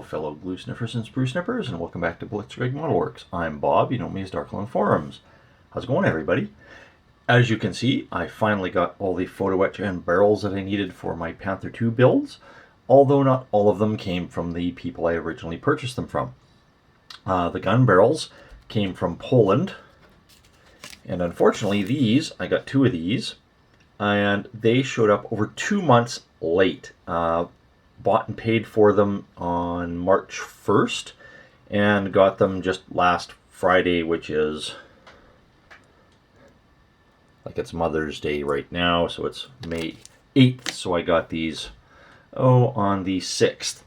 fellow glue sniffers and sprue snippers, and welcome back to Blitzkrieg Model Works. I'm Bob, you know me as Darklone Forums. How's it going, everybody? As you can see, I finally got all the photo etch and barrels that I needed for my Panther 2 builds, although not all of them came from the people I originally purchased them from. The gun barrels came from Poland, and unfortunately these, I got two of these, and they showed up over 2 months late. Bought and paid for them on March 1st and got them just last Friday, which is like it's Mother's Day right now, so it's May 8th, so I got these on the 6th.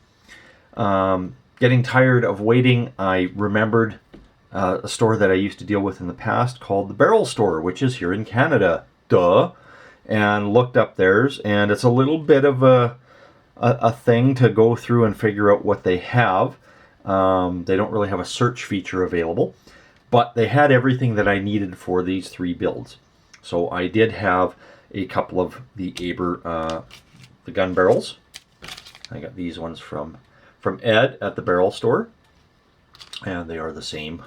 Getting tired of waiting, I remembered a store that I used to deal with in the past called the Barrel Store, which is here in Canada. Duh. And looked up theirs, and it's a little bit of a thing to go through and figure out what they have. They don't really have a search feature available, but they had everything that I needed for these three builds. So I did have a couple of the the gun barrels. I got these ones from Ed at the Barrel Store, and they are the same.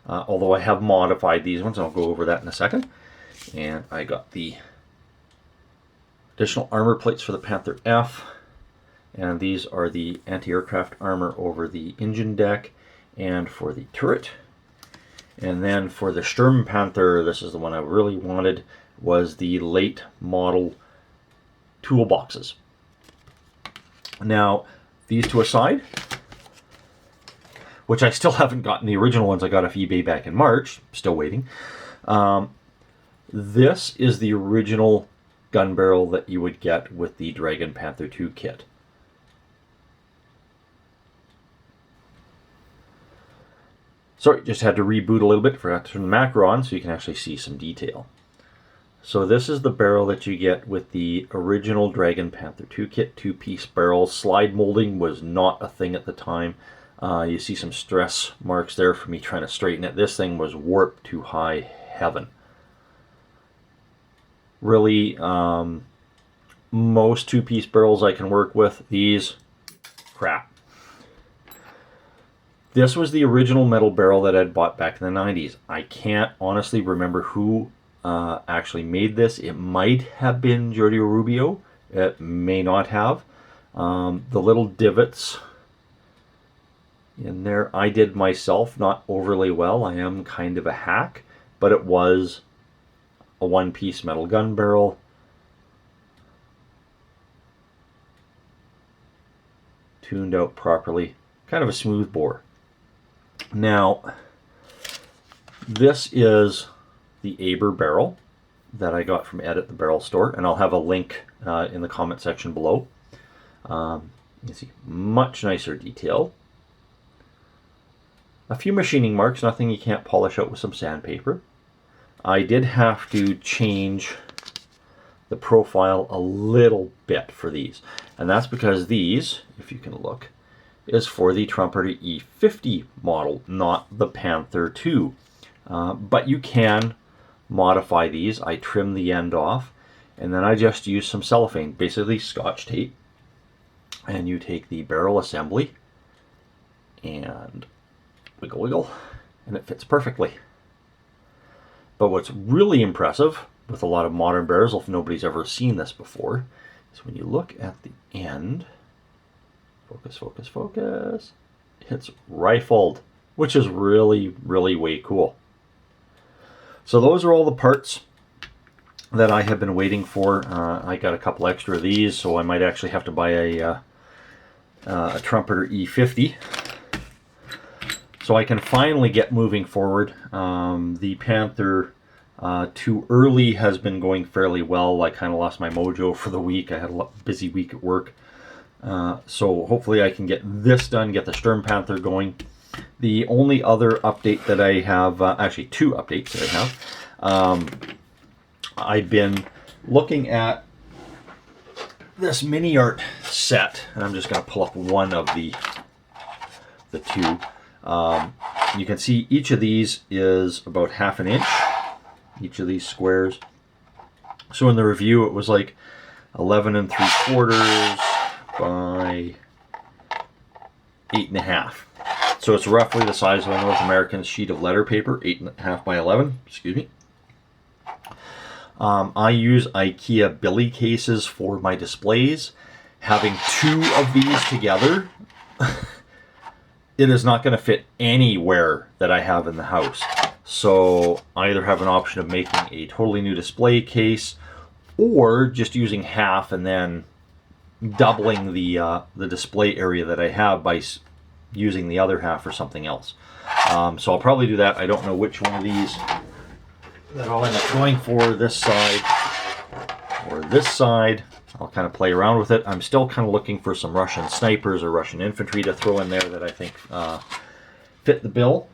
Although I have modified these ones, I'll go over that in a second. And I got the additional armor plates for the Panther F. And these are the anti-aircraft armor over the engine deck and for the turret. And then for the Sturm Panther, this is the one I really wanted, was the late model toolboxes. Now, these two aside, which I still haven't gotten, the original ones I got off eBay back in March, still waiting. This is the original gun barrel that you would get with the Dragon Panther 2 kit. Sorry, just had to reboot a little bit, forgot to turn the macro on so you can actually see some detail. So this is the barrel that you get with the original Dragon Panther 2 kit, two-piece barrel. Slide molding was not a thing at the time. You see some stress marks there for me trying to straighten it. This thing was warped to high heaven. Really, most two-piece barrels I can work with. These, crap. This was the original metal barrel that I'd bought back in the 90s. I can't honestly remember who actually made this. It might have been Giorgio Rubio. It may not have. The little divots in there I did myself, not overly well. I am kind of a hack, but it was a one-piece metal gun barrel. Tuned out properly. Kind of a smooth bore. Now, this is the Aber barrel that I got from Ed at the Barrel Store, and I'll have a link in the comment section below. You can see much nicer detail. A few machining marks, nothing you can't polish out with some sandpaper. I did have to change the profile a little bit for these, and that's because these, if you can look, is for the Trumpeter E50 model, not the Panther 2. But you can modify these. I trim the end off, and then I just use some cellophane, basically Scotch tape, and you take the barrel assembly and wiggle wiggle, and it fits perfectly. But what's really impressive with a lot of modern barrels, if nobody's ever seen this before, is when you look at the end, focus, focus, focus, it's rifled, which is really, really way cool. So those are all the parts that I have been waiting for. I got a couple extra of these, so I might actually have to buy a Trumpeter E50. So I can finally get moving forward. The Panther 2 early has been going fairly well. I kind of lost my mojo for the week. I had a busy week at work. So hopefully I can get this done, get the Sturm Panther going. The only other update that I have, actually two updates that I have, I've been looking at this mini art set, and I'm just going to pull up one of the two. You can see each of these is about 1/2 inch, each of these squares. So in the review it was like 11 3/4 by 8.5. So it's roughly the size of a North American sheet of letter paper, 8.5 by 11, excuse me. I use IKEA Billy cases for my displays. Having 2 of these together, it is not going to fit anywhere that I have in the house. So I either have an option of making a totally new display case, or just using half and then doubling the display area that I have by using the other half for something else. So I'll probably do that. I don't know which one of these that I'll end up going for, this side or this side. I'll kind of play around with it. I'm still kind of looking for some Russian snipers or Russian infantry to throw in there that I think fit the bill.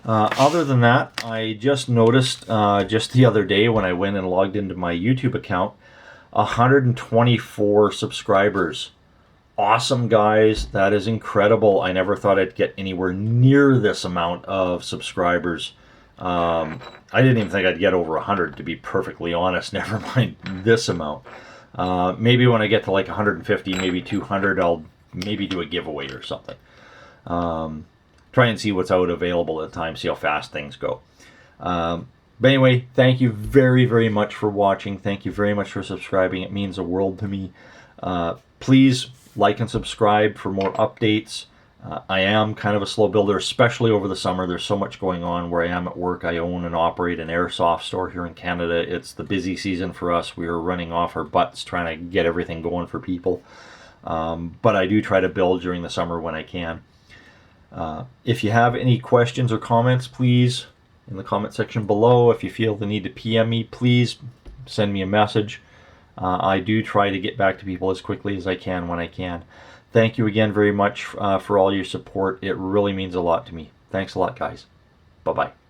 Other than that, I just noticed just the other day when I went and logged into my YouTube account, 124 subscribers. Awesome, guys. That is incredible. I never thought I'd get anywhere near this amount of subscribers. I didn't even think I'd get over 100, to be perfectly honest. Never mind this amount. Maybe when I get to like 150, maybe 200, I'll maybe do a giveaway or something. Try and see what's out available at the time, see how fast things go. But anyway, thank you very, very much for watching. Thank you very much for subscribing. It means the world to me. Please like and subscribe for more updates. I am kind of a slow builder, especially over the summer. There's so much going on where I am at work. I own and operate an airsoft store here in Canada. It's the busy season for us. We are running off our butts trying to get everything going for people. But I do try to build during the summer when I can. If you have any questions or comments, please, in the comment section below. If you feel the need to PM me, please send me a message. I do try to get back to people as quickly as I can when I can. Thank you again very much for all your support. It really means a lot to me. Thanks a lot, guys. Bye-bye.